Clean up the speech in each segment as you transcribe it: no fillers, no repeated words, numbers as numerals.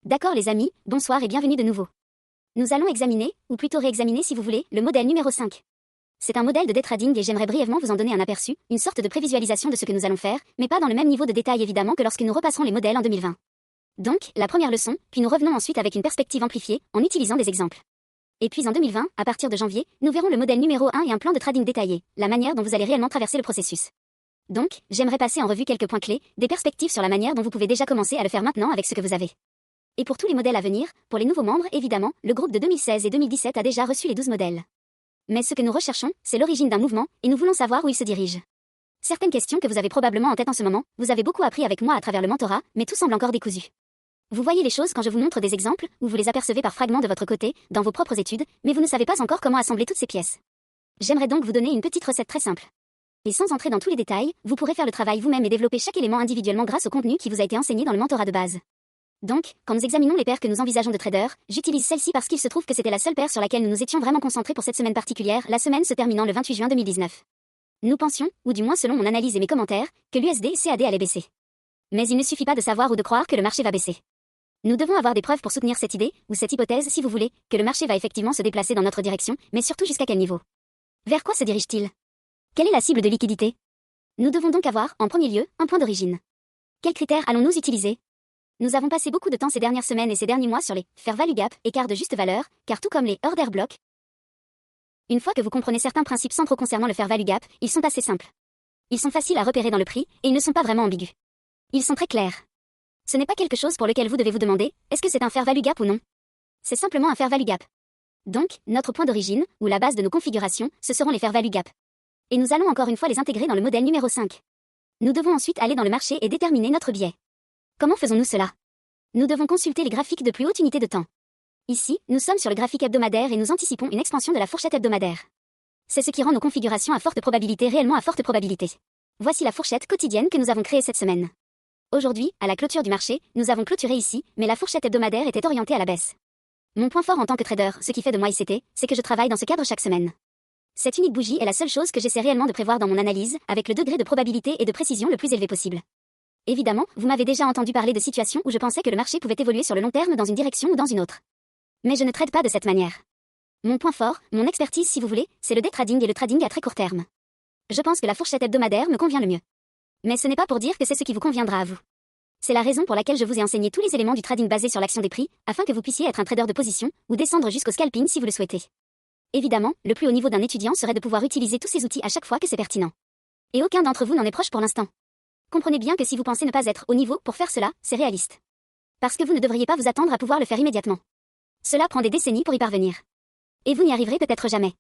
D'accord les amis, bonsoir et bienvenue de nouveau. Nous allons examiner, ou plutôt réexaminer si vous voulez, le modèle numéro 5. C'est un modèle de day trading et j'aimerais brièvement vous en donner un aperçu, une sorte de prévisualisation de ce que nous allons faire, mais pas dans le même niveau de détail évidemment que lorsque nous repasserons les modèles en 2020. Donc, la première leçon, puis nous revenons ensuite avec une perspective amplifiée, en utilisant des exemples. Et puis en 2020, à partir de janvier, nous verrons le modèle numéro 1 et un plan de trading détaillé, la manière dont vous allez réellement traverser le processus. Donc, j'aimerais passer en revue quelques points clés, des perspectives sur la manière dont vous pouvez déjà commencer à le faire maintenant avec ce que vous avez. Et pour tous les modèles à venir, pour les nouveaux membres, évidemment, le groupe de 2016 et 2017 a déjà reçu les 12 modèles. Mais ce que nous recherchons, c'est l'origine d'un mouvement, et nous voulons savoir où il se dirige. Certaines questions que vous avez probablement en tête en ce moment, vous avez beaucoup appris avec moi à travers le mentorat, mais tout semble encore décousu. Vous voyez les choses quand je vous montre des exemples, ou vous les apercevez par fragments de votre côté, dans vos propres études, mais vous ne savez pas encore comment assembler toutes ces pièces. J'aimerais donc vous donner une petite recette très simple. Et sans entrer dans tous les détails, vous pourrez faire le travail vous-même et développer chaque élément individuellement grâce au contenu qui vous a été enseigné dans le mentorat de base. Donc, quand nous examinons les paires que nous envisageons de traders, j'utilise celle-ci parce qu'il se trouve que c'était la seule paire sur laquelle nous nous étions vraiment concentrés pour cette semaine particulière, la semaine se terminant le 28 juin 2019. Nous pensions, ou du moins selon mon analyse et mes commentaires, que l'USD CAD allait baisser. Mais il ne suffit pas de savoir ou de croire que le marché va baisser. Nous devons avoir des preuves pour soutenir cette idée, ou cette hypothèse si vous voulez, que le marché va effectivement se déplacer dans notre direction, mais surtout jusqu'à quel niveau. Vers quoi se dirige-t-il? Quelle est la cible de liquidité? Nous devons donc avoir, en premier lieu, un point d'origine. Quels critères allons-nous utiliser? Nous avons passé beaucoup de temps ces dernières semaines et ces derniers mois sur les fair value gap, écart de juste valeur, car tout comme les order block, une fois que vous comprenez certains principes centraux concernant le fair value gap, ils sont assez simples. Ils sont faciles à repérer dans le prix, et ils ne sont pas vraiment ambigus. Ils sont très clairs. Ce n'est pas quelque chose pour lequel vous devez vous demander, est-ce que c'est un fair value gap ou non? C'est simplement un fair value gap. Donc, notre point d'origine, ou la base de nos configurations, ce seront les fair value gap. Et nous allons encore une fois les intégrer dans le modèle numéro 5. Nous devons ensuite aller dans le marché et déterminer notre biais. Comment faisons-nous cela? Nous devons consulter les graphiques de plus haute unité de temps. Ici, nous sommes sur le graphique hebdomadaire et nous anticipons une expansion de la fourchette hebdomadaire. C'est ce qui rend nos configurations à forte probabilité réellement à forte probabilité. Voici la fourchette quotidienne que nous avons créée cette semaine. Aujourd'hui, à la clôture du marché, nous avons clôturé ici, mais la fourchette hebdomadaire était orientée à la baisse. Mon point fort en tant que trader, ce qui fait de moi ICT, c'est que je travaille dans ce cadre chaque semaine. Cette unique bougie est la seule chose que j'essaie réellement de prévoir dans mon analyse, avec le degré de probabilité et de précision le plus élevé possible. Évidemment, vous m'avez déjà entendu parler de situations où je pensais que le marché pouvait évoluer sur le long terme dans une direction ou dans une autre. Mais je ne trade pas de cette manière. Mon point fort, mon expertise si vous voulez, c'est le day trading et le trading à très court terme. Je pense que la fourchette hebdomadaire me convient le mieux. Mais ce n'est pas pour dire que c'est ce qui vous conviendra à vous. C'est la raison pour laquelle je vous ai enseigné tous les éléments du trading basé sur l'action des prix, afin que vous puissiez être un trader de position, ou descendre jusqu'au scalping si vous le souhaitez. Évidemment, le plus haut niveau d'un étudiant serait de pouvoir utiliser tous ces outils à chaque fois que c'est pertinent. Et aucun d'entre vous n'en est proche pour l'instant. Comprenez bien que si vous pensez ne pas être au niveau pour faire cela, c'est réaliste. Parce que vous ne devriez pas vous attendre à pouvoir le faire immédiatement. Cela prend des décennies pour y parvenir. Et vous n'y arriverez peut-être jamais.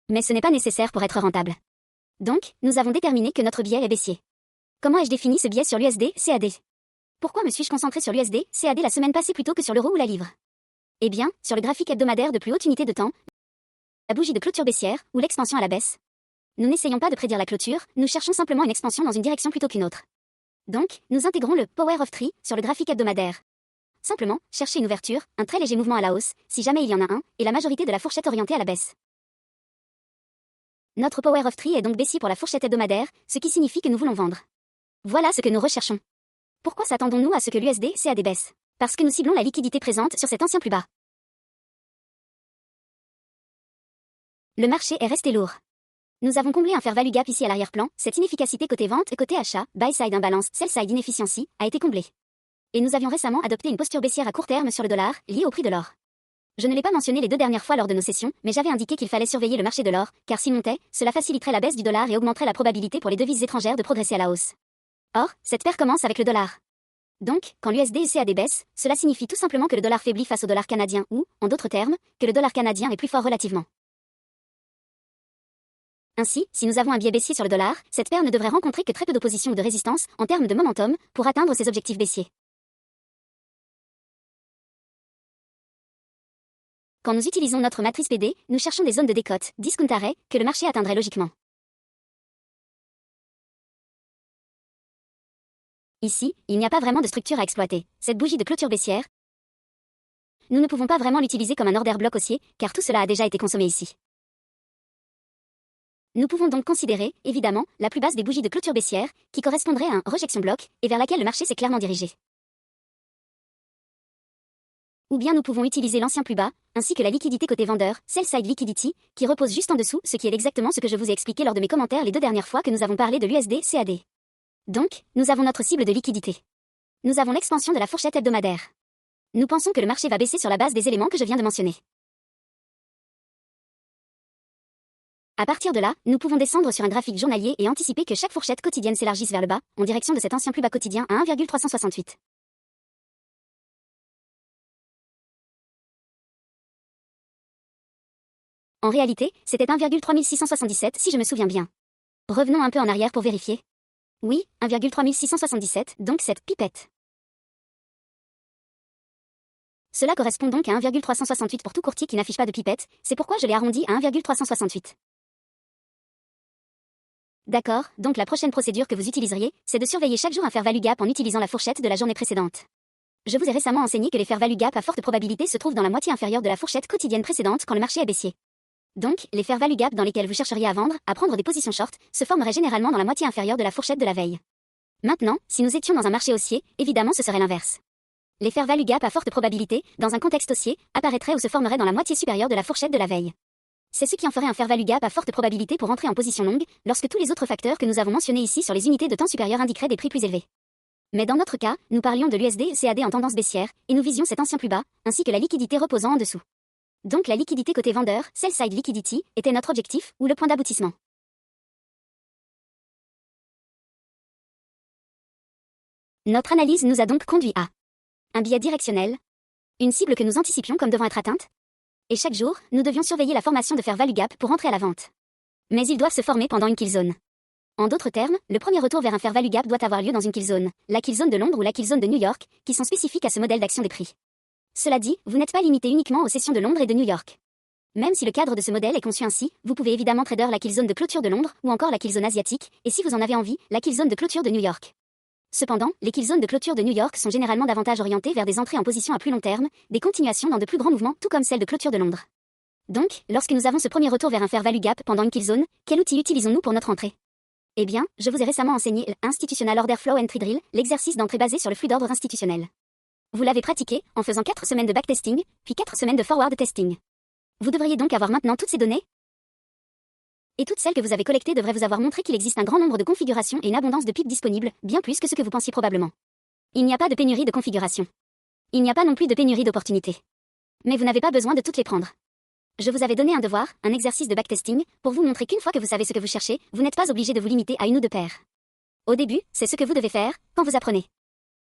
Mais ce n'est pas nécessaire pour être rentable. Donc, nous avons déterminé que notre biais est baissier. Comment ai-je défini ce biais sur l'USD CAD? Pourquoi me suis-je concentré sur l'USD CAD la semaine passée plutôt que sur l'euro ou la livre? Eh bien, sur le graphique hebdomadaire de plus haute unité de temps, la bougie de clôture baissière, ou l'expansion à la baisse. Nous n'essayons pas de prédire la clôture, nous cherchons simplement une expansion dans une direction plutôt qu'une autre. Donc, nous intégrons le Power of Three sur le graphique hebdomadaire. Simplement, cherchez une ouverture, un très léger mouvement à la hausse, si jamais il y en a un, et la majorité de la fourchette orientée à la baisse. Notre Power of Three est donc baissier pour la fourchette hebdomadaire, ce qui signifie que nous voulons vendre. Voilà ce que nous recherchons. Pourquoi s'attendons-nous à ce que l'USD CAD baisse? Parce que nous ciblons la liquidité présente sur cet ancien plus bas. Le marché est resté lourd. Nous avons comblé un fair value gap ici à l'arrière-plan, cette inefficacité côté vente et côté achat, buy side imbalance, sell side inefficiency, a été comblée. Et nous avions récemment adopté une posture baissière à court terme sur le dollar, liée au prix de l'or. Je ne l'ai pas mentionné les deux dernières fois lors de nos sessions, mais j'avais indiqué qu'il fallait surveiller le marché de l'or, car s'il montait, cela faciliterait la baisse du dollar et augmenterait la probabilité pour les devises étrangères de progresser à la hausse. Or, cette paire commence avec le dollar. Donc, quand l'USD CAD baisse, cela signifie tout simplement que le dollar faiblit face au dollar canadien ou, en d'autres termes, que le dollar canadien est plus fort relativement. Ainsi, si nous avons un biais baissier sur le dollar, cette paire ne devrait rencontrer que très peu d'opposition ou de résistance, en termes de momentum, pour atteindre ses objectifs baissiers. Quand nous utilisons notre matrice PD, nous cherchons des zones de décote, discount arrêt, que le marché atteindrait logiquement. Ici, il n'y a pas vraiment de structure à exploiter. Cette bougie de clôture baissière, nous ne pouvons pas vraiment l'utiliser comme un order block haussier, car tout cela a déjà été consommé ici. Nous pouvons donc considérer, évidemment, la plus basse des bougies de clôture baissière, qui correspondrait à un rejection block, et vers laquelle le marché s'est clairement dirigé. ou bien nous pouvons utiliser l'ancien plus bas, ainsi que la liquidité côté vendeur, sell-side liquidity, qui repose juste en dessous, ce qui est exactement ce que je vous ai expliqué lors de mes commentaires les 2 dernières fois que nous avons parlé de l'USD CAD. Donc, nous avons notre cible de liquidité. Nous avons l'expansion de la fourchette hebdomadaire. Nous pensons que le marché va baisser sur la base des éléments que je viens de mentionner. À partir de là, nous pouvons descendre sur un graphique journalier et anticiper que chaque fourchette quotidienne s'élargisse vers le bas, en direction de cet ancien plus bas quotidien à 1,368. En réalité, c'était 1,3677 si je me souviens bien. Revenons un peu en arrière pour vérifier. Oui, 1,3677, donc cette pipette. Cela correspond donc à 1,368 pour tout courtier qui n'affiche pas de pipette, c'est pourquoi je l'ai arrondi à 1,368. D'accord, donc la prochaine procédure que vous utiliseriez, c'est de surveiller chaque jour un fair value gap en utilisant la fourchette de la journée précédente. Je vous ai récemment enseigné que les fair value gap à forte probabilité se trouvent dans la moitié inférieure de la fourchette quotidienne précédente quand le marché est baissier. Donc, les fair value gap dans lesquels vous chercheriez à vendre, à prendre des positions short, se formeraient généralement dans la moitié inférieure de la fourchette de la veille. Maintenant, si nous étions dans un marché haussier, évidemment ce serait l'inverse. Les fair value gap à forte probabilité, dans un contexte haussier, apparaîtraient ou se formeraient dans la moitié supérieure de la fourchette de la veille. C'est ce qui en ferait un fair value gap à forte probabilité pour entrer en position longue, lorsque tous les autres facteurs que nous avons mentionnés ici sur les unités de temps supérieures indiqueraient des prix plus élevés. Mais dans notre cas, nous parlions de l'USD CAD en tendance baissière, et nous visions cet ancien plus bas, ainsi que la liquidité reposant en dessous. Donc la liquidité côté vendeur, sell-side liquidity, était notre objectif, ou le point d'aboutissement. Notre analyse nous a donc conduit à un biais directionnel, une cible que nous anticipions comme devant être atteinte, et chaque jour, nous devions surveiller la formation de fair value gap pour entrer à la vente. Mais ils doivent se former pendant une kill zone. En d'autres termes, le premier retour vers un fair value gap doit avoir lieu dans une kill zone, la kill zone de Londres ou la kill zone de New York, qui sont spécifiques à ce modèle d'action des prix. Cela dit, vous n'êtes pas limité uniquement aux sessions de Londres et de New York. Même si le cadre de ce modèle est conçu ainsi, vous pouvez évidemment trader la kill zone de clôture de Londres ou encore la kill zone asiatique, et si vous en avez envie, la kill zone de clôture de New York. Cependant, les kill zones de clôture de New York sont généralement davantage orientées vers des entrées en position à plus long terme, des continuations dans de plus grands mouvements, tout comme celle de clôture de Londres. Donc, lorsque nous avons ce premier retour vers un fair value gap pendant une kill zone, quel outil utilisons-nous pour notre entrée? Eh bien, je vous ai récemment enseigné l'Institutional Order Flow Entry Drill, l'exercice d'entrée basé sur le flux d'ordre institutionnel. Vous l'avez pratiqué en faisant 4 semaines de backtesting, puis 4 semaines de forward testing. Vous devriez donc avoir maintenant toutes ces données. Et toutes celles que vous avez collectées devraient vous avoir montré qu'il existe un grand nombre de configurations et une abondance de pips disponibles, bien plus que ce que vous pensiez probablement. Il n'y a pas de pénurie de configurations. Il n'y a pas non plus de pénurie d'opportunités. Mais vous n'avez pas besoin de toutes les prendre. Je vous avais donné un devoir, un exercice de backtesting, pour vous montrer qu'une fois que vous savez ce que vous cherchez, vous n'êtes pas obligé de vous limiter à une ou deux paires. Au début, c'est ce que vous devez faire, quand vous apprenez.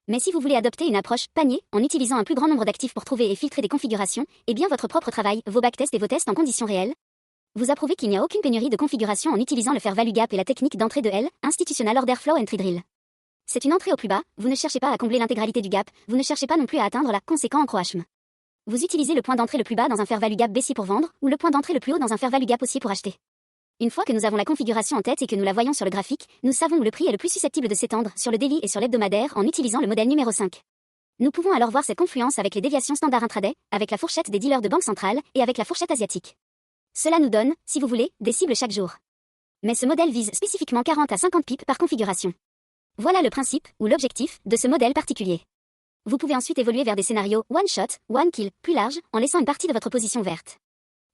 Mais si vous voulez adopter une approche panier, en utilisant un plus grand nombre d'actifs pour trouver et filtrer des configurations, et bien votre propre travail, vos backtests et vos tests en conditions réelles, vous approuvez qu'il n'y a aucune pénurie de configurations en utilisant le fair value gap et la technique d'entrée de L, Institutional Order Flow Entry Drill. C'est une entrée au plus bas, vous ne cherchez pas à combler l'intégralité du gap, vous ne cherchez pas non plus à atteindre la conséquent encroachment. Vous utilisez le point d'entrée le plus bas dans un fair value gap baissier pour vendre, ou le point d'entrée le plus haut dans un fair value gap haussier pour acheter. Une fois que nous avons la configuration en tête et que nous la voyons sur le graphique, nous savons où le prix est le plus susceptible de s'étendre sur le daily et sur l'hebdomadaire en utilisant le modèle numéro 5. Nous pouvons alors voir cette confluence avec les déviations standard intraday, avec la fourchette des dealers de banque centrale et avec la fourchette asiatique. Cela nous donne, si vous voulez, des cibles chaque jour. Mais ce modèle vise spécifiquement 40 à 50 pips par configuration. Voilà le principe, ou l'objectif, de ce modèle particulier. Vous pouvez ensuite évoluer vers des scénarios one shot, one kill, plus larges, en laissant une partie de votre position verte.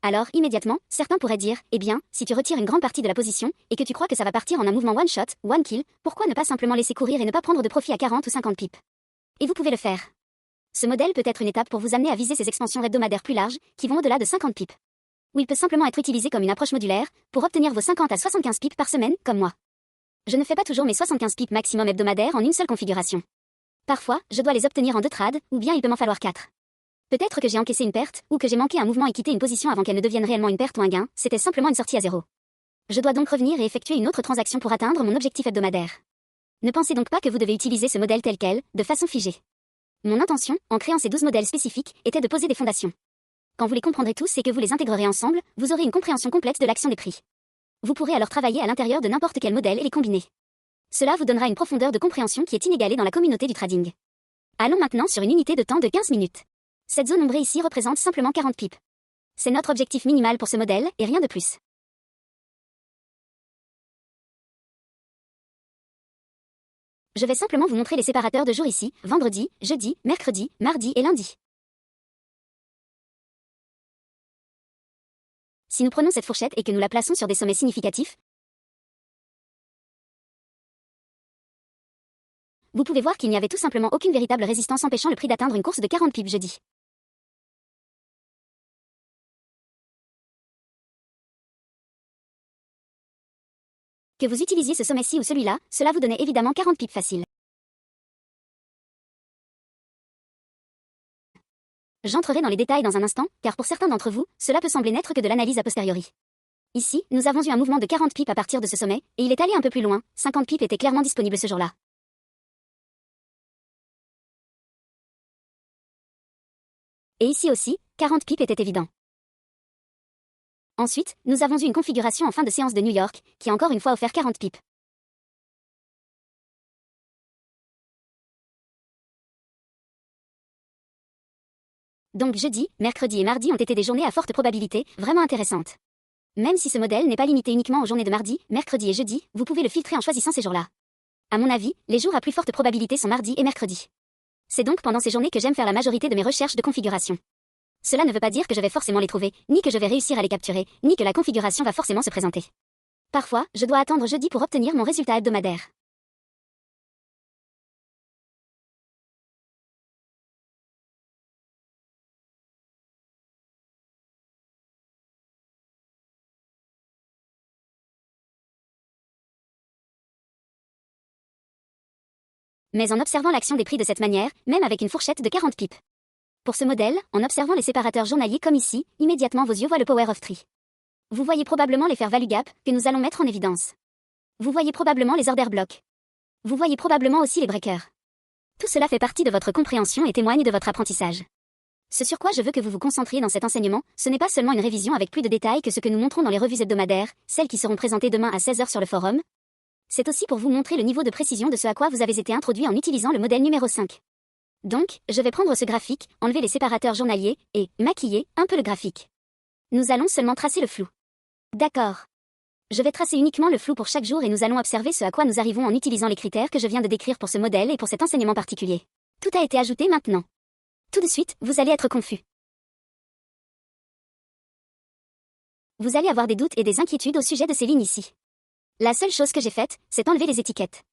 Alors, immédiatement, certains pourraient dire, eh bien, si tu retires une grande partie de la position, et que tu crois que ça va partir en un mouvement one shot, one kill, pourquoi ne pas simplement laisser courir et ne pas prendre de profit à 40 ou 50 pips? Et vous pouvez le faire. Ce modèle peut être une étape pour vous amener à viser ces expansions hebdomadaires plus larges, qui vont au-delà de 50 pips. Ou il peut simplement être utilisé comme une approche modulaire, pour obtenir vos 50 à 75 pips par semaine, comme moi. Je ne fais pas toujours mes 75 pips maximum hebdomadaires en une seule configuration. Parfois, je dois les obtenir en 2 trades, ou bien il peut m'en falloir 4. Peut-être que j'ai encaissé une perte, ou que j'ai manqué un mouvement et quitté une position avant qu'elle ne devienne réellement une perte ou un gain, c'était simplement une sortie à zéro. Je dois donc revenir et effectuer une autre transaction pour atteindre mon objectif hebdomadaire. Ne pensez donc pas que vous devez utiliser ce modèle tel quel, de façon figée. Mon intention, en créant ces 12 modèles spécifiques, était de poser des fondations. Quand vous les comprendrez tous et que vous les intégrerez ensemble, vous aurez une compréhension complète de l'action des prix. Vous pourrez alors travailler à l'intérieur de n'importe quel modèle et les combiner. Cela vous donnera une profondeur de compréhension qui est inégalée dans la communauté du trading. Allons maintenant sur une unité de temps de 15 minutes. Cette zone ombrée ici représente simplement 40 pips. C'est notre objectif minimal pour ce modèle, et rien de plus. Je vais simplement vous montrer les séparateurs de jours ici, vendredi, jeudi, mercredi, mardi et lundi. si nous prenons cette fourchette et que nous la plaçons sur des sommets significatifs, vous pouvez voir qu'il n'y avait tout simplement aucune véritable résistance empêchant le prix d'atteindre une course de 40 pips jeudi. Que vous utilisiez ce sommet-ci ou celui-là, cela vous donnait évidemment 40 pips faciles. J'entrerai dans les détails dans un instant, car pour certains d'entre vous, cela peut sembler n'être que de l'analyse a posteriori. Ici, nous avons eu un mouvement de 40 pips à partir de ce sommet, et il est allé un peu plus loin, 50 pips étaient clairement disponibles ce jour-là. Et ici aussi, 40 pips étaient évidents. Ensuite, nous avons eu une configuration en fin de séance de New York, qui a encore une fois offert 40 pips. Donc jeudi, mercredi et mardi ont été des journées à forte probabilité, vraiment intéressantes. Même si ce modèle n'est pas limité uniquement aux journées de mardi, mercredi et jeudi, vous pouvez le filtrer en choisissant ces jours-là. À mon avis, les jours à plus forte probabilité sont mardi et mercredi. C'est donc pendant ces journées que j'aime faire la majorité de mes recherches de configuration. Cela ne veut pas dire que je vais forcément les trouver, ni que je vais réussir à les capturer, ni que la configuration va forcément se présenter. Parfois, je dois attendre jeudi pour obtenir mon résultat hebdomadaire. Mais en observant l'action des prix de cette manière, même avec une fourchette de 40 pips. Pour ce modèle, en observant les séparateurs journaliers comme ici, immédiatement vos yeux voient le Power of Three. Vous voyez probablement les fair value gap, que nous allons mettre en évidence. Vous voyez probablement les order blocks. Vous voyez probablement aussi les breakers. Tout cela fait partie de votre compréhension et témoigne de votre apprentissage. Ce sur quoi je veux que vous vous concentriez dans cet enseignement, ce n'est pas seulement une révision avec plus de détails que ce que nous montrons dans les revues hebdomadaires, celles qui seront présentées demain à 16h sur le forum. C'est aussi pour vous montrer le niveau de précision de ce à quoi vous avez été introduit en utilisant le modèle numéro 5. Donc, je vais prendre ce graphique, enlever les séparateurs journaliers, et maquiller un peu le graphique. Nous allons seulement tracer le flou. D'accord. Je vais tracer uniquement le flou pour chaque jour et nous allons observer ce à quoi nous arrivons en utilisant les critères que je viens de décrire pour ce modèle et pour cet enseignement particulier. Tout a été ajouté maintenant. Tout de suite, vous allez être confus. Vous allez avoir des doutes et des inquiétudes au sujet de ces lignes ici. La seule chose que j'ai faite, c'est enlever les étiquettes.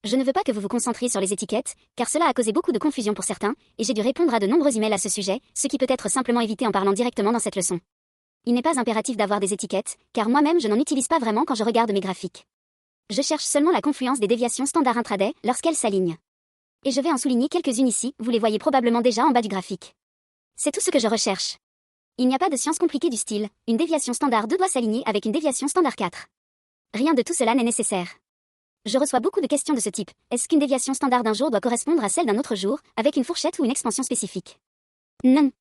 Je ne veux pas que vous vous concentriez sur les étiquettes, car cela a causé beaucoup de confusion pour certains, et j'ai dû répondre à de nombreux emails à ce sujet, ce qui peut être simplement évité en parlant directement dans cette leçon. Il n'est pas impératif d'avoir des étiquettes, car moi-même je n'en utilise pas vraiment quand je regarde mes graphiques. Je cherche seulement la confluence des déviations standard intraday lorsqu'elles s'alignent. Et je vais en souligner quelques-unes ici, vous les voyez probablement déjà en bas du graphique. C'est tout ce que je recherche. Il n'y a pas de science compliquée du style, une déviation standard 2 doit s'aligner avec une déviation standard 4. Rien de tout cela n'est nécessaire. Je reçois beaucoup de questions de ce type. Est-ce qu'une déviation standard d'un jour doit correspondre à celle d'un autre jour, avec une fourchette ou une expansion spécifique? Non.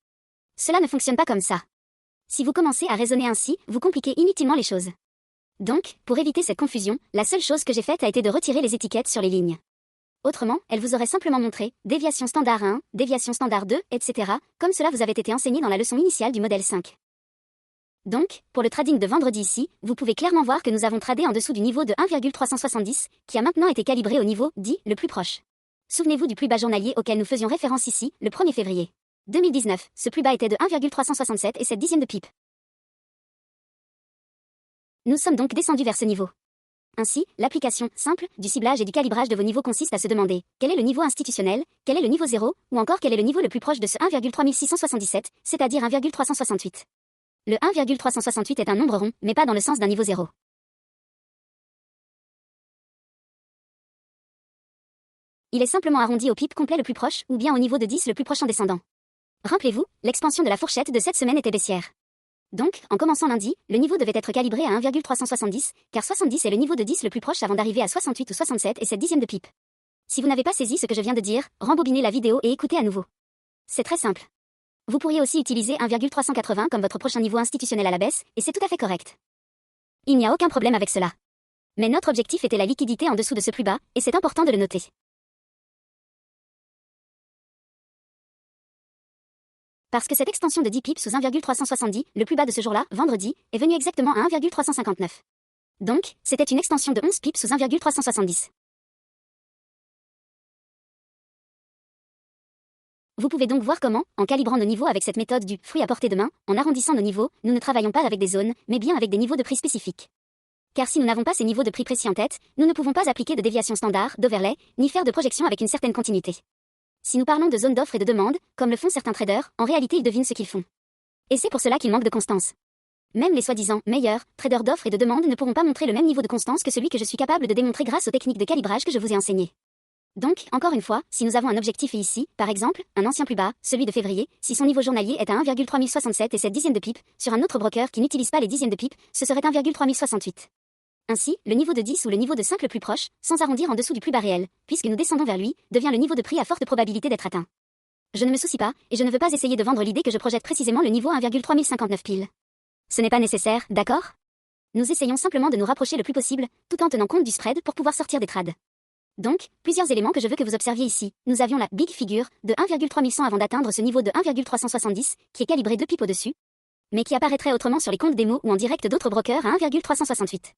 Cela ne fonctionne pas comme ça. Si vous commencez à raisonner ainsi, vous compliquez inutilement les choses. Donc, pour éviter cette confusion, la seule chose que j'ai faite a été de retirer les étiquettes sur les lignes. Autrement, elle vous aurait simplement montré déviation standard 1, déviation standard 2, etc., comme cela vous avait été enseigné dans la leçon initiale du modèle 5. Donc, pour le trading de vendredi ici, vous pouvez clairement voir que nous avons tradé en dessous du niveau de 1,370, qui a maintenant été calibré au niveau dit le plus proche. Souvenez-vous du plus bas journalier auquel nous faisions référence ici, le 1er février 2019, ce plus bas était de 1,367 et 7 dixièmes de pips. Nous sommes donc descendus vers ce niveau. Ainsi, l'application simple du ciblage et du calibrage de vos niveaux consiste à se demander quel est le niveau institutionnel, quel est le niveau 0, ou encore quel est le niveau le plus proche de ce 1,3677, c'est-à-dire 1,368. Le 1,368 est un nombre rond, mais pas dans le sens d'un niveau 0. Il est simplement arrondi au pip complet le plus proche, ou bien au niveau de 10 le plus proche en descendant. Rappelez-vous, l'expansion de la fourchette de cette semaine était baissière. Donc, en commençant lundi, le niveau devait être calibré à 1,370, car 70 est le niveau de 10 le plus proche avant d'arriver à 68 ou 67 et 7 dixièmes de pips. Si vous n'avez pas saisi ce que je viens de dire, rembobinez la vidéo et écoutez à nouveau. C'est très simple. Vous pourriez aussi utiliser 1,380 comme votre prochain niveau institutionnel à la baisse, et c'est tout à fait correct. Il n'y a aucun problème avec cela. Mais notre objectif était la liquidité en dessous de ce plus bas, et c'est important de le noter. Parce que cette extension de 10 pips sous 1,370, le plus bas de ce jour-là, vendredi, est venue exactement à 1,359. Donc, c'était une extension de 11 pips sous 1,370. Vous pouvez donc voir comment, en calibrant nos niveaux avec cette méthode du fruit à portée de main, en arrondissant nos niveaux, nous ne travaillons pas avec des zones, mais bien avec des niveaux de prix spécifiques. Car si nous n'avons pas ces niveaux de prix précis en tête, nous ne pouvons pas appliquer de déviation standard, d'overlay, ni faire de projection avec une certaine continuité. Si nous parlons de zones d'offre et de demande, comme le font certains traders, en réalité ils devinent ce qu'ils font. Et c'est pour cela qu'ils manquent de constance. Même les soi-disant meilleurs traders d'offres et de demande ne pourront pas montrer le même niveau de constance que celui que je suis capable de démontrer grâce aux techniques de calibrage que je vous ai enseignées. Donc, encore une fois, si nous avons un objectif et ici, par exemple, un ancien plus bas, celui de février, si son niveau journalier est à 1,3067 et 7 dixièmes de pipe, sur un autre broker qui n'utilise pas les dixièmes de pipe, ce serait 1,3068. Ainsi, le niveau de 10 ou le niveau de 5 le plus proche, sans arrondir en dessous du plus bas réel, puisque nous descendons vers lui, devient le niveau de prix à forte probabilité d'être atteint. Je ne me soucie pas, et je ne veux pas essayer de vendre l'idée que je projette précisément le niveau 1,3059 pile. Ce n'est pas nécessaire, d'accord? Nous essayons simplement de nous rapprocher le plus possible, tout en tenant compte du spread pour pouvoir sortir des trades. Donc, plusieurs éléments que je veux que vous observiez ici. Nous avions la big figure de 1,3100 avant d'atteindre ce niveau de 1,370, qui est calibré 2 pips au-dessus, mais qui apparaîtrait autrement sur les comptes démo ou en direct d'autres brokers à 1,368.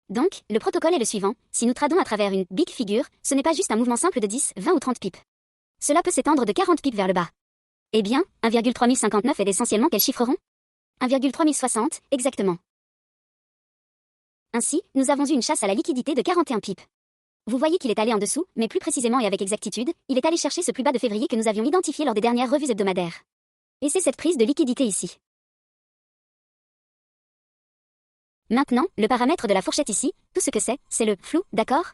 Donc, le protocole est le suivant. Si nous tradons à travers une big figure, ce n'est pas juste un mouvement simple de 10, 20 ou 30 pips. Cela peut s'étendre de 40 pips vers le bas. Eh bien, 1,3059 est essentiellement quel chiffre rond? 1,3060, exactement. Ainsi, nous avons eu une chasse à la liquidité de 41 pips. Vous voyez qu'il est allé en dessous, mais plus précisément et avec exactitude, il est allé chercher ce plus bas de février que nous avions identifié lors des dernières revues hebdomadaires. Et c'est cette prise de liquidité ici. Maintenant, le paramètre de la fourchette ici, tout ce que c'est le flou, d'accord?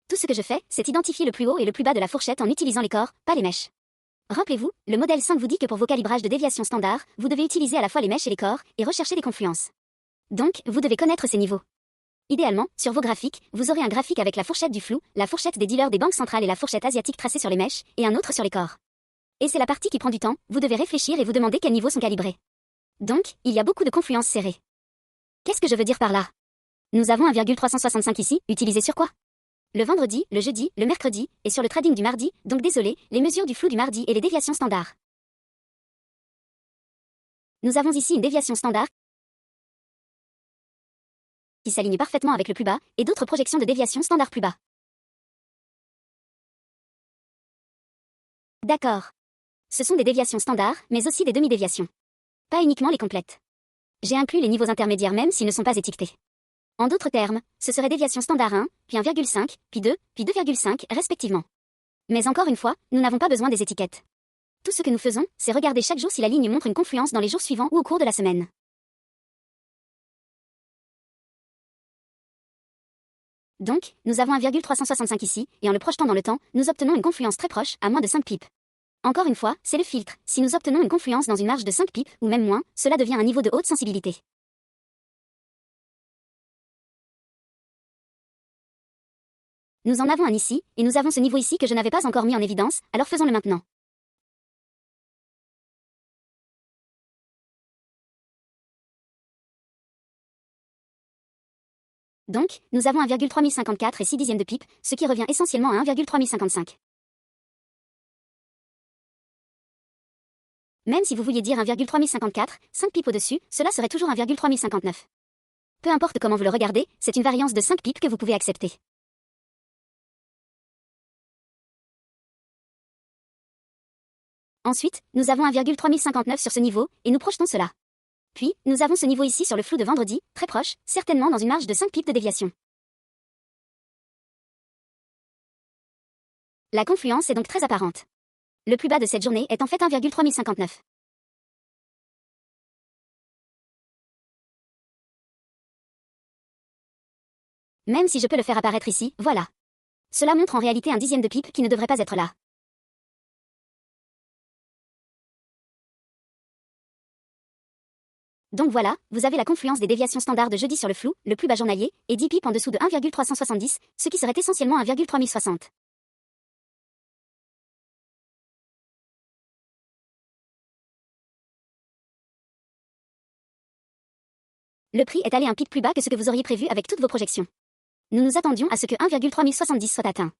Tout ce que je fais, c'est identifier le plus haut et le plus bas de la fourchette en utilisant les corps, pas les mèches. Rappelez-vous, le modèle 5 vous dit que pour vos calibrages de déviation standard, vous devez utiliser à la fois les mèches et les corps, et rechercher des confluences. Donc, vous devez connaître ces niveaux. Idéalement, sur vos graphiques, vous aurez un graphique avec la fourchette du flou, la fourchette des dealers des banques centrales et la fourchette asiatique tracée sur les mèches, et un autre sur les corps. Et c'est la partie qui prend du temps, vous devez réfléchir et vous demander quels niveaux sont calibrés. Donc, il y a beaucoup de confluences serrées. Qu'est-ce que je veux dire par là? Nous avons 1,365 ici, utilisé sur quoi? Le vendredi, le jeudi, le mercredi, et sur le trading du mardi, donc désolé, les mesures du flou du mardi et les déviations standards. Nous avons ici une déviation standard qui s'aligne parfaitement avec le plus bas, et d'autres projections de déviation standard plus bas. D'accord. Ce sont des déviations standards, mais aussi des demi-déviations. Pas uniquement les complètes. J'ai inclus les niveaux intermédiaires même s'ils ne sont pas étiquetés. En d'autres termes, ce serait déviation standard 1, puis 1,5, puis 2, puis 2,5, respectivement. Mais encore une fois, nous n'avons pas besoin des étiquettes. Tout ce que nous faisons, c'est regarder chaque jour si la ligne montre une confluence dans les jours suivants ou au cours de la semaine. Donc, nous avons 1,365 ici, et en le projetant dans le temps, nous obtenons une confluence très proche, à moins de 5 pips. Encore une fois, c'est le filtre. Si nous obtenons une confluence dans une marge de 5 pips, ou même moins, cela devient un niveau de haute sensibilité. Nous en avons un ici, et nous avons ce niveau ici que je n'avais pas encore mis en évidence, alors faisons-le maintenant. Donc, nous avons 1,3054 et 6 dixièmes de pipe, ce qui revient essentiellement à 1,3055. Même si vous vouliez dire 1,3054, 5 pips au-dessus, cela serait toujours 1,3059. Peu importe comment vous le regardez, c'est une variance de 5 pips que vous pouvez accepter. Ensuite, nous avons 1,3059 sur ce niveau, et nous projetons cela. Puis, nous avons ce niveau ici sur le flou de vendredi, très proche, certainement dans une marge de 5 pips de déviation. La confluence est donc très apparente. Le plus bas de cette journée est en fait 1,3059. Même si je peux le faire apparaître ici, voilà. Cela montre en réalité un dixième de pipe qui ne devrait pas être là. Donc voilà, vous avez la confluence des déviations standards de jeudi sur le flou, le plus bas journalier, et 10 pips en dessous de 1,370, ce qui serait essentiellement 1,3060. Le prix est allé un pic plus bas que ce que vous auriez prévu avec toutes vos projections. Nous nous attendions à ce que 1,3070 soit atteint.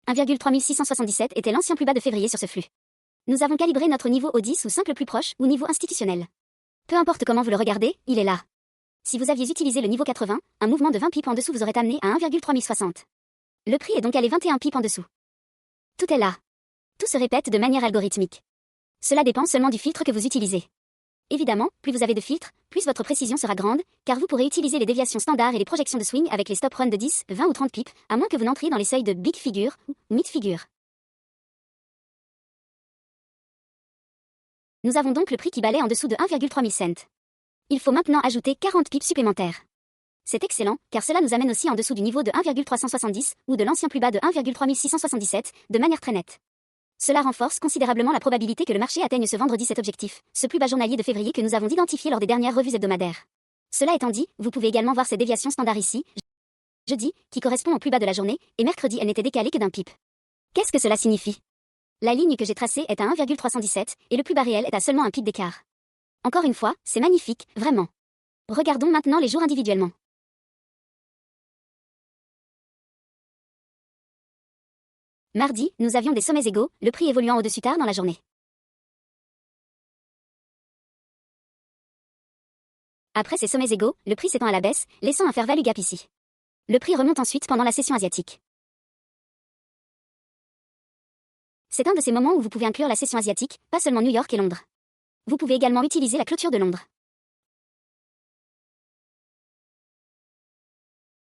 1,3677 était l'ancien plus bas de février sur ce flux. Nous avons calibré notre niveau au 10 ou 5 le plus proche, ou niveau institutionnel. Peu importe comment vous le regardez, il est là. Si vous aviez utilisé le niveau 80, un mouvement de 20 pips en dessous vous aurait amené à 1,3060. Le prix est donc allé 21 pips en dessous. Tout est là. Tout se répète de manière algorithmique. Cela dépend seulement du filtre que vous utilisez. Évidemment, plus vous avez de filtres, plus votre précision sera grande, car vous pourrez utiliser les déviations standards et les projections de swing avec les stop runs de 10, 20 ou 30 pips, à moins que vous n'entriez dans les seuils de big figure ou mid figure. Nous avons donc le prix qui balaie en dessous de 1,3 cents. Il faut maintenant ajouter 40 pips supplémentaires. C'est excellent, car cela nous amène aussi en dessous du niveau de 1,370 ou de l'ancien plus bas de 1,3677, de manière très nette. Cela renforce considérablement la probabilité que le marché atteigne ce vendredi cet objectif, ce plus bas journalier de février que nous avons identifié lors des dernières revues hebdomadaires. Cela étant dit, vous pouvez également voir ces déviations standards ici, jeudi, qui correspond au plus bas de la journée, et mercredi elle n'était décalée que d'un pip. Qu'est-ce que cela signifie? La ligne que j'ai tracée est à 1,317, et le plus bas réel est à seulement un pip d'écart. Encore une fois, c'est magnifique, vraiment. Regardons maintenant les jours individuellement. Mardi, nous avions des sommets égaux, le prix évoluant au-dessus tard dans la journée. Après ces sommets égaux, le prix s'étend à la baisse, laissant un fair value gap ici. Le prix remonte ensuite pendant la session asiatique. C'est un de ces moments où vous pouvez inclure la session asiatique, pas seulement New York et Londres. Vous pouvez également utiliser la clôture de Londres.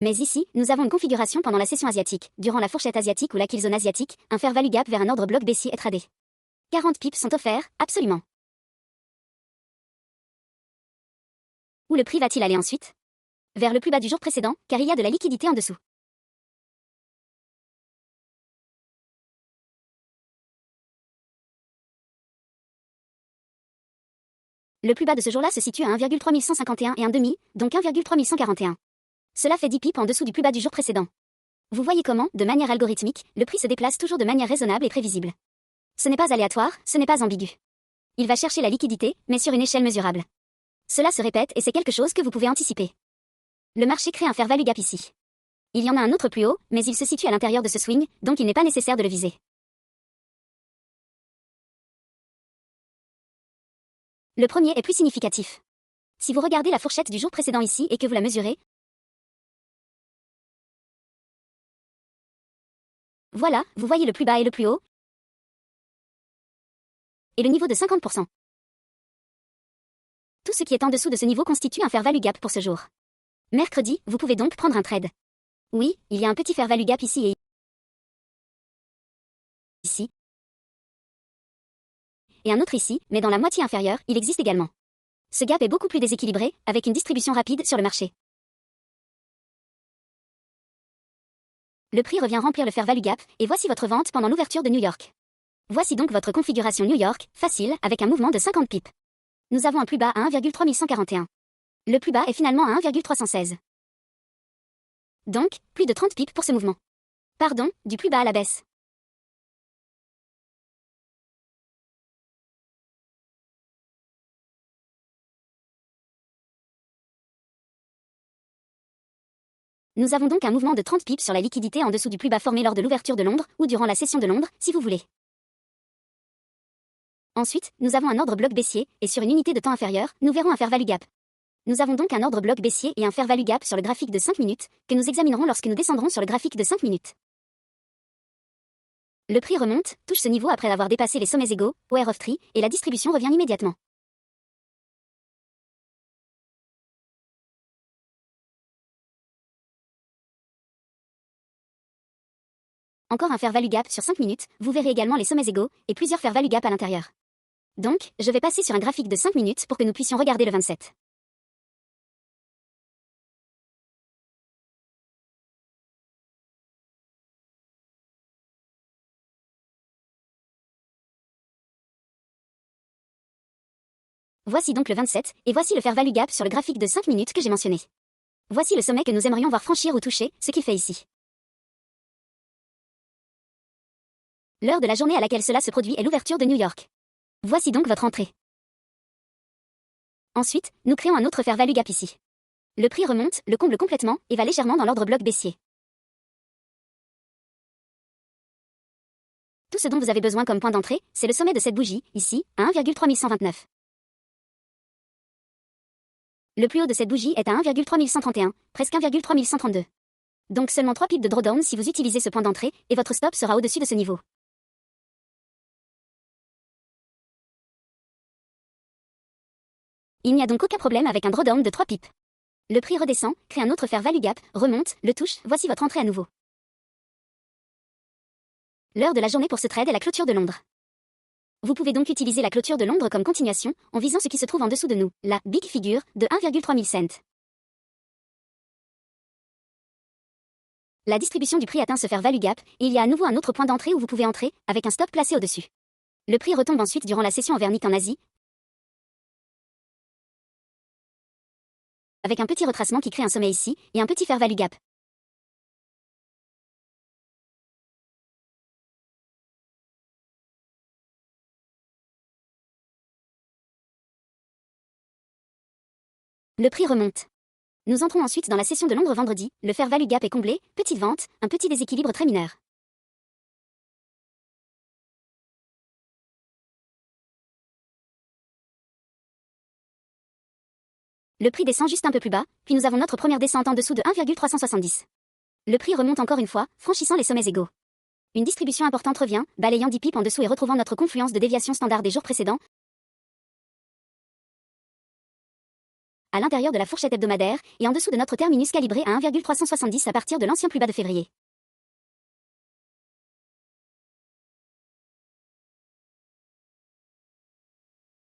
Mais ici, nous avons une configuration pendant la session asiatique, durant la fourchette asiatique ou la kill zone asiatique, un fair value gap vers un ordre bloc baissier est tradé. 40 pips sont offerts, absolument. Où le prix va-t-il aller ensuite? Vers le plus bas du jour précédent, car il y a de la liquidité en dessous. Le plus bas de ce jour-là se situe à 1,3151 et un demi, donc 1,3141. Cela fait 10 pips en dessous du plus bas du jour précédent. Vous voyez comment, de manière algorithmique, le prix se déplace toujours de manière raisonnable et prévisible. Ce n'est pas aléatoire, ce n'est pas ambigu. Il va chercher la liquidité, mais sur une échelle mesurable. Cela se répète et c'est quelque chose que vous pouvez anticiper. Le marché crée un fair value gap ici. Il y en a un autre plus haut, mais il se situe à l'intérieur de ce swing, donc il n'est pas nécessaire de le viser. Le premier est plus significatif. Si vous regardez la fourchette du jour précédent ici et que vous la mesurez, voilà, vous voyez le plus bas et le plus haut, et le niveau de 50%. Tout ce qui est en dessous de ce niveau constitue un fair value gap pour ce jour. Mercredi, vous pouvez donc prendre un trade. Oui, il y a un petit fair value gap ici et ici. Et un autre ici, mais dans la moitié inférieure, il existe également. Ce gap est beaucoup plus déséquilibré, avec une distribution rapide sur le marché. Le prix revient remplir le fair value gap, et voici votre vente pendant l'ouverture de New York. Voici donc votre configuration New York, facile, avec un mouvement de 50 pips. Nous avons un plus bas à 1,3141. Le plus bas est finalement à 1,316. Donc, plus de 30 pips pour ce mouvement. Pardon, du plus bas à la baisse. Nous avons donc un mouvement de 30 pips sur la liquidité en dessous du plus bas formé lors de l'ouverture de Londres, ou durant la session de Londres, si vous voulez. Ensuite, nous avons un ordre bloc baissier, et sur une unité de temps inférieure, nous verrons un fair value gap. Nous avons donc un ordre bloc baissier et un fair value gap sur le graphique de 5 minutes, que nous examinerons lorsque nous descendrons sur le graphique de 5 minutes. Le prix remonte, touche ce niveau après avoir dépassé les sommets égaux, Power of Tree, et la distribution revient immédiatement. Encore un fair value gap sur 5 minutes, vous verrez également les sommets égaux, et plusieurs fair value gap à l'intérieur. Donc, je vais passer sur un graphique de 5 minutes pour que nous puissions regarder le 27. Voici donc le 27, et voici le fair value gap sur le graphique de 5 minutes que j'ai mentionné. Voici le sommet que nous aimerions voir franchir ou toucher, ce qu'il fait ici. L'heure de la journée à laquelle cela se produit est l'ouverture de New York. Voici donc votre entrée. Ensuite, nous créons un autre fair value gap ici. Le prix remonte, le comble complètement, et va légèrement dans l'ordre bloc baissier. Tout ce dont vous avez besoin comme point d'entrée, c'est le sommet de cette bougie, ici, à 1,3129. Le plus haut de cette bougie est à 1,3131, presque 1,3132. Donc seulement 3 pips de drawdown si vous utilisez ce point d'entrée, et votre stop sera au-dessus de ce niveau. Il n'y a donc aucun problème avec un drawdown de 3 pips. Le prix redescend, crée un autre fair value gap, remonte, le touche, voici votre entrée à nouveau. L'heure de la journée pour ce trade est la clôture de Londres. Vous pouvez donc utiliser la clôture de Londres comme continuation, en visant ce qui se trouve en dessous de nous, la big figure de 1,3 mille cents. La distribution du prix atteint ce fair value gap, et il y a à nouveau un autre point d'entrée où vous pouvez entrer, avec un stop placé au-dessus. Le prix retombe ensuite durant la session overnight en Asie, avec un petit retracement qui crée un sommet ici, et un petit fair value gap. Le prix remonte. Nous entrons ensuite dans la session de Londres vendredi, le fair value gap est comblé, petite vente, un petit déséquilibre très mineur. Le prix descend juste un peu plus bas, puis nous avons notre première descente en dessous de 1,370. Le prix remonte encore une fois, franchissant les sommets égaux. Une distribution importante revient, balayant 10 pips en dessous et retrouvant notre confluence de déviation standard des jours précédents, à l'intérieur de la fourchette hebdomadaire, et en dessous de notre terminus calibré à 1,370 à partir de l'ancien plus bas de février.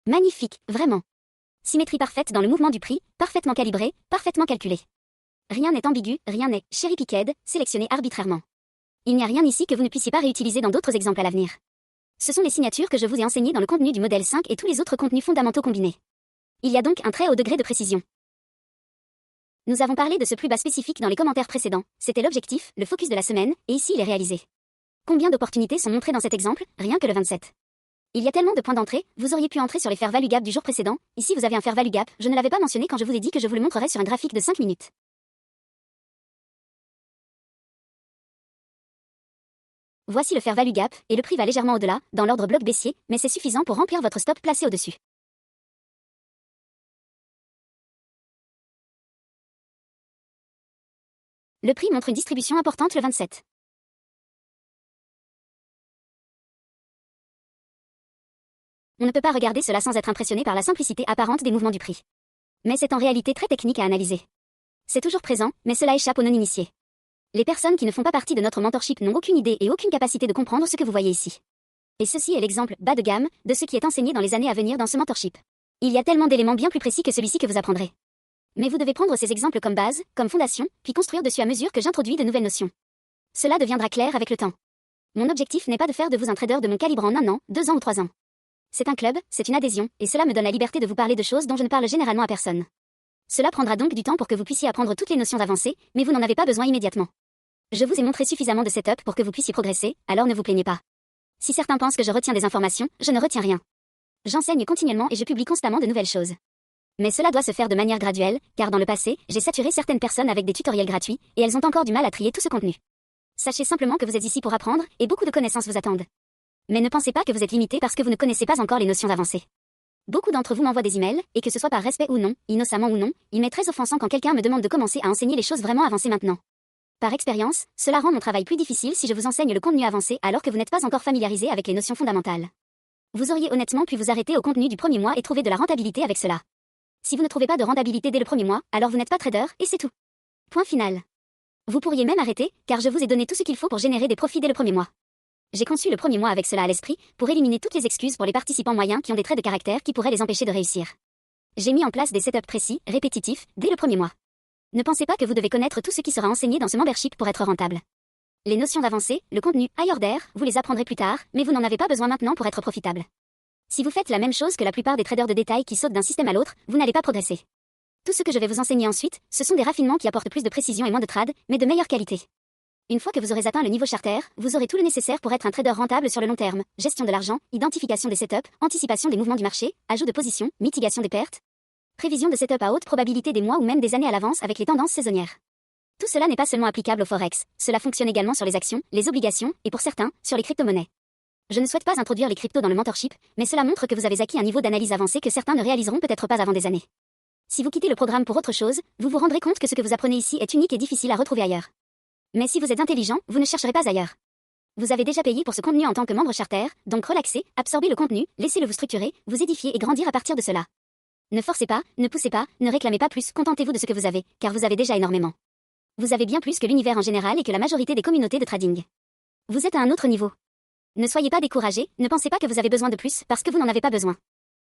Magnifique, vraiment. Symétrie parfaite dans le mouvement du prix, parfaitement calibré, parfaitement calculé. Rien n'est ambigu, rien n'est cherry-picked, sélectionné arbitrairement. Il n'y a rien ici que vous ne puissiez pas réutiliser dans d'autres exemples à l'avenir. Ce sont les signatures que je vous ai enseignées dans le contenu du modèle 5 et tous les autres contenus fondamentaux combinés. Il y a donc un très haut degré de précision. Nous avons parlé de ce plus bas spécifique dans les commentaires précédents, c'était l'objectif, le focus de la semaine, et ici il est réalisé. Combien d'opportunités sont montrées dans cet exemple, rien que le 27. Il y a tellement de points d'entrée, vous auriez pu entrer sur les fair value gap du jour précédent, ici vous avez un fair value gap, je ne l'avais pas mentionné quand je vous ai dit que je vous le montrerai sur un graphique de 5 minutes. Voici le fair value gap, et le prix va légèrement au-delà, dans l'ordre bloc baissier, mais c'est suffisant pour remplir votre stop placé au-dessus. Le prix montre une distribution importante le 27. On ne peut pas regarder cela sans être impressionné par la simplicité apparente des mouvements du prix. Mais c'est en réalité très technique à analyser. C'est toujours présent, mais cela échappe aux non-initiés. Les personnes qui ne font pas partie de notre mentorship n'ont aucune idée et aucune capacité de comprendre ce que vous voyez ici. Et ceci est l'exemple bas de gamme de ce qui est enseigné dans les années à venir dans ce mentorship. Il y a tellement d'éléments bien plus précis que celui-ci que vous apprendrez. Mais vous devez prendre ces exemples comme base, comme fondation, puis construire dessus à mesure que j'introduis de nouvelles notions. Cela deviendra clair avec le temps. Mon objectif n'est pas de faire de vous un trader de mon calibre en 1 an, 2 ans ou 3 ans. C'est un club, c'est une adhésion, et cela me donne la liberté de vous parler de choses dont je ne parle généralement à personne. Cela prendra donc du temps pour que vous puissiez apprendre toutes les notions avancées, mais vous n'en avez pas besoin immédiatement. Je vous ai montré suffisamment de setup pour que vous puissiez progresser, alors ne vous plaignez pas. Si certains pensent que je retiens des informations, je ne retiens rien. J'enseigne continuellement et je publie constamment de nouvelles choses. Mais cela doit se faire de manière graduelle, car dans le passé, j'ai saturé certaines personnes avec des tutoriels gratuits, et elles ont encore du mal à trier tout ce contenu. Sachez simplement que vous êtes ici pour apprendre, et beaucoup de connaissances vous attendent. Mais ne pensez pas que vous êtes limité parce que vous ne connaissez pas encore les notions avancées. Beaucoup d'entre vous m'envoient des emails, et que ce soit par respect ou non, innocemment ou non, il m'est très offensant quand quelqu'un me demande de commencer à enseigner les choses vraiment avancées maintenant. Par expérience, cela rend mon travail plus difficile si je vous enseigne le contenu avancé alors que vous n'êtes pas encore familiarisé avec les notions fondamentales. Vous auriez honnêtement pu vous arrêter au contenu du premier mois et trouver de la rentabilité avec cela. Si vous ne trouvez pas de rentabilité dès le premier mois, alors vous n'êtes pas trader, et c'est tout. Point final. Vous pourriez même arrêter, car je vous ai donné tout ce qu'il faut pour générer des profits dès le premier mois. J'ai conçu le premier mois avec cela à l'esprit, pour éliminer toutes les excuses pour les participants moyens qui ont des traits de caractère qui pourraient les empêcher de réussir. J'ai mis en place des setups précis, répétitifs, dès le premier mois. Ne pensez pas que vous devez connaître tout ce qui sera enseigné dans ce membership pour être rentable. Les notions d'avancée, le contenu, high order, vous les apprendrez plus tard, mais vous n'en avez pas besoin maintenant pour être profitable. Si vous faites la même chose que la plupart des traders de détail qui sautent d'un système à l'autre, vous n'allez pas progresser. Tout ce que je vais vous enseigner ensuite, ce sont des raffinements qui apportent plus de précision et moins de trad, mais de meilleure qualité. Une fois que vous aurez atteint le niveau charter, vous aurez tout le nécessaire pour être un trader rentable sur le long terme, gestion de l'argent, identification des setups, anticipation des mouvements du marché, ajout de position, mitigation des pertes, prévision de setup à haute probabilité des mois ou même des années à l'avance avec les tendances saisonnières. Tout cela n'est pas seulement applicable au forex, cela fonctionne également sur les actions, les obligations, et pour certains, sur les crypto-monnaies. Je ne souhaite pas introduire les cryptos dans le mentorship, mais cela montre que vous avez acquis un niveau d'analyse avancé que certains ne réaliseront peut-être pas avant des années. Si vous quittez le programme pour autre chose, vous vous rendrez compte que ce que vous apprenez ici est unique et difficile à retrouver ailleurs. Mais si vous êtes intelligent, vous ne chercherez pas ailleurs. Vous avez déjà payé pour ce contenu en tant que membre charter, donc relaxez, absorbez le contenu, laissez-le vous structurer, vous édifier et grandir à partir de cela. Ne forcez pas, ne poussez pas, ne réclamez pas plus, contentez-vous de ce que vous avez, car vous avez déjà énormément. Vous avez bien plus que l'univers en général et que la majorité des communautés de trading. Vous êtes à un autre niveau. Ne soyez pas découragés, ne pensez pas que vous avez besoin de plus parce que vous n'en avez pas besoin.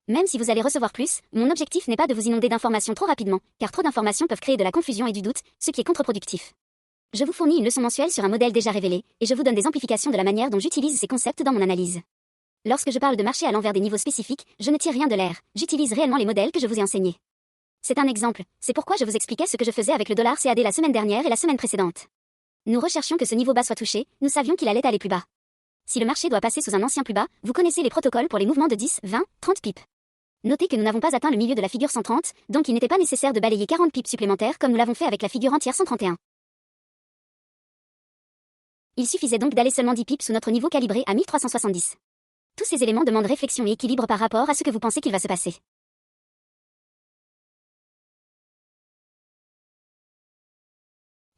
Même si vous allez recevoir plus, mon objectif n'est pas de vous inonder d'informations trop rapidement, car trop d'informations peuvent créer de la confusion et du doute, ce qui est contre-productif. Je vous fournis une leçon mensuelle sur un modèle déjà révélé, et je vous donne des amplifications de la manière dont j'utilise ces concepts dans mon analyse. Lorsque je parle de marcher à l'envers des niveaux spécifiques, je ne tire rien de l'air, j'utilise réellement les modèles que je vous ai enseignés. C'est un exemple, c'est pourquoi je vous expliquais ce que je faisais avec le dollar CAD la semaine dernière et la semaine précédente. Nous recherchions que ce niveau bas soit touché, nous savions qu'il allait aller plus bas. Si le marché doit passer sous un ancien plus bas, vous connaissez les protocoles pour les mouvements de 10, 20, 30 pips. Notez que nous n'avons pas atteint le milieu de la figure 130, donc il n'était pas nécessaire de balayer 40 pips supplémentaires comme nous l'avons fait avec la figure entière 131. Il suffisait donc d'aller seulement 10 pips sous notre niveau calibré à 1370. Tous ces éléments demandent réflexion et équilibre par rapport à ce que vous pensez qu'il va se passer.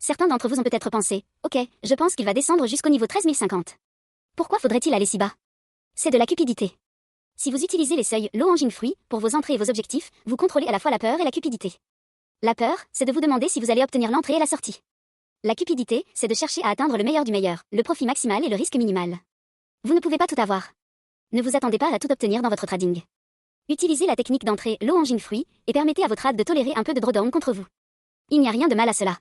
Certains d'entre vous ont peut-être pensé, ok, je pense qu'il va descendre jusqu'au niveau 13 050. Pourquoi faudrait-il aller si bas? C'est de la cupidité. Si vous utilisez les seuils low hanging fruit pour vos entrées et vos objectifs, vous contrôlez à la fois la peur et la cupidité. La peur, c'est de vous demander si vous allez obtenir l'entrée et la sortie. La cupidité, c'est de chercher à atteindre le meilleur du meilleur, le profit maximal et le risque minimal. Vous ne pouvez pas tout avoir. Ne vous attendez pas à tout obtenir dans votre trading. Utilisez la technique d'entrée low hanging fruit et permettez à votre trad de tolérer un peu de drawdown contre vous. Il n'y a rien de mal à cela.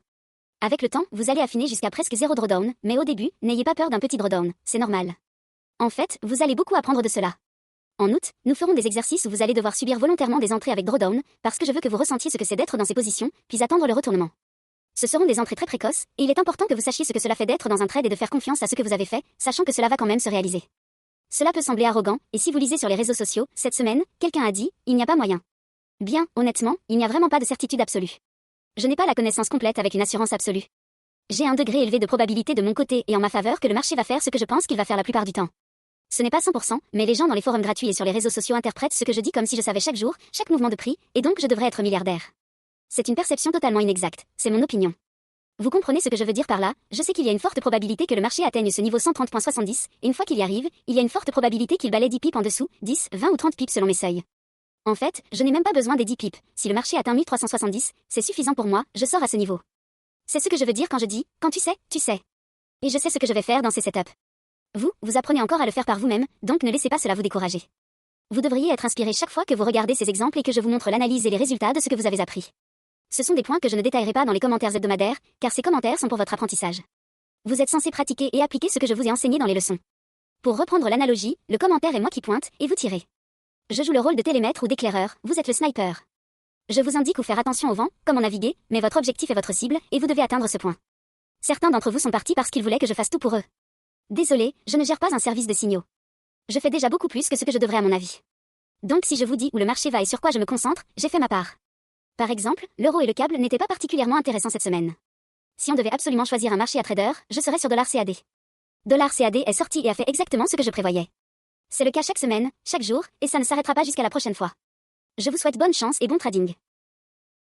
Avec le temps, vous allez affiner jusqu'à presque 0 drawdown, mais au début, n'ayez pas peur d'un petit drawdown, c'est normal. En fait, vous allez beaucoup apprendre de cela. En août, nous ferons des exercices où vous allez devoir subir volontairement des entrées avec drawdown, parce que je veux que vous ressentiez ce que c'est d'être dans ces positions, puis attendre le retournement. Ce seront des entrées très précoces, et il est important que vous sachiez ce que cela fait d'être dans un trade et de faire confiance à ce que vous avez fait, sachant que cela va quand même se réaliser. Cela peut sembler arrogant, et si vous lisez sur les réseaux sociaux, cette semaine, quelqu'un a dit, il n'y a pas moyen. Bien, honnêtement, il n'y a vraiment pas de certitude absolue. Je n'ai pas la connaissance complète avec une assurance absolue. J'ai un degré élevé de probabilité de mon côté et en ma faveur que le marché va faire ce que je pense qu'il va faire la plupart du temps. Ce n'est pas 100%, mais les gens dans les forums gratuits et sur les réseaux sociaux interprètent ce que je dis comme si je savais chaque jour, chaque mouvement de prix, et donc je devrais être milliardaire. C'est une perception totalement inexacte, c'est mon opinion. Vous comprenez ce que je veux dire par là? Je sais qu'il y a une forte probabilité que le marché atteigne ce niveau 130.70, et une fois qu'il y arrive, il y a une forte probabilité qu'il balaie 10 pips en dessous, 10, 20 ou 30 pips selon mes seuils. En fait, je n'ai même pas besoin des 10 pips, si le marché atteint 1370, c'est suffisant pour moi, je sors à ce niveau. C'est ce que je veux dire quand je dis, quand tu sais, tu sais. Et je sais ce que je vais faire dans ces setups. Vous apprenez encore à le faire par vous-même, donc ne laissez pas cela vous décourager. Vous devriez être inspiré chaque fois que vous regardez ces exemples et que je vous montre l'analyse et les résultats de ce que vous avez appris. Ce sont des points que je ne détaillerai pas dans les commentaires hebdomadaires, car ces commentaires sont pour votre apprentissage. Vous êtes censé pratiquer et appliquer ce que je vous ai enseigné dans les leçons. Pour reprendre l'analogie, le commentaire est moi qui pointe, et vous tirez. Je joue le rôle de télémètre ou d'éclaireur, vous êtes le sniper. Je vous indique où faire attention au vent, comment naviguer, mais votre objectif est votre cible, et vous devez atteindre ce point. Certains d'entre vous sont partis parce qu'ils voulaient que je fasse tout pour eux. Désolé, je ne gère pas un service de signaux. Je fais déjà beaucoup plus que ce que je devrais à mon avis. Donc si je vous dis où le marché va et sur quoi je me concentre, j'ai fait ma part. Par exemple, l'euro et le câble n'étaient pas particulièrement intéressants cette semaine. Si on devait absolument choisir un marché à trader, je serais sur dollar CAD. Dollar CAD est sorti et a fait exactement ce que je prévoyais. C'est le cas chaque semaine, chaque jour, et ça ne s'arrêtera pas jusqu'à la prochaine fois. Je vous souhaite bonne chance et bon trading.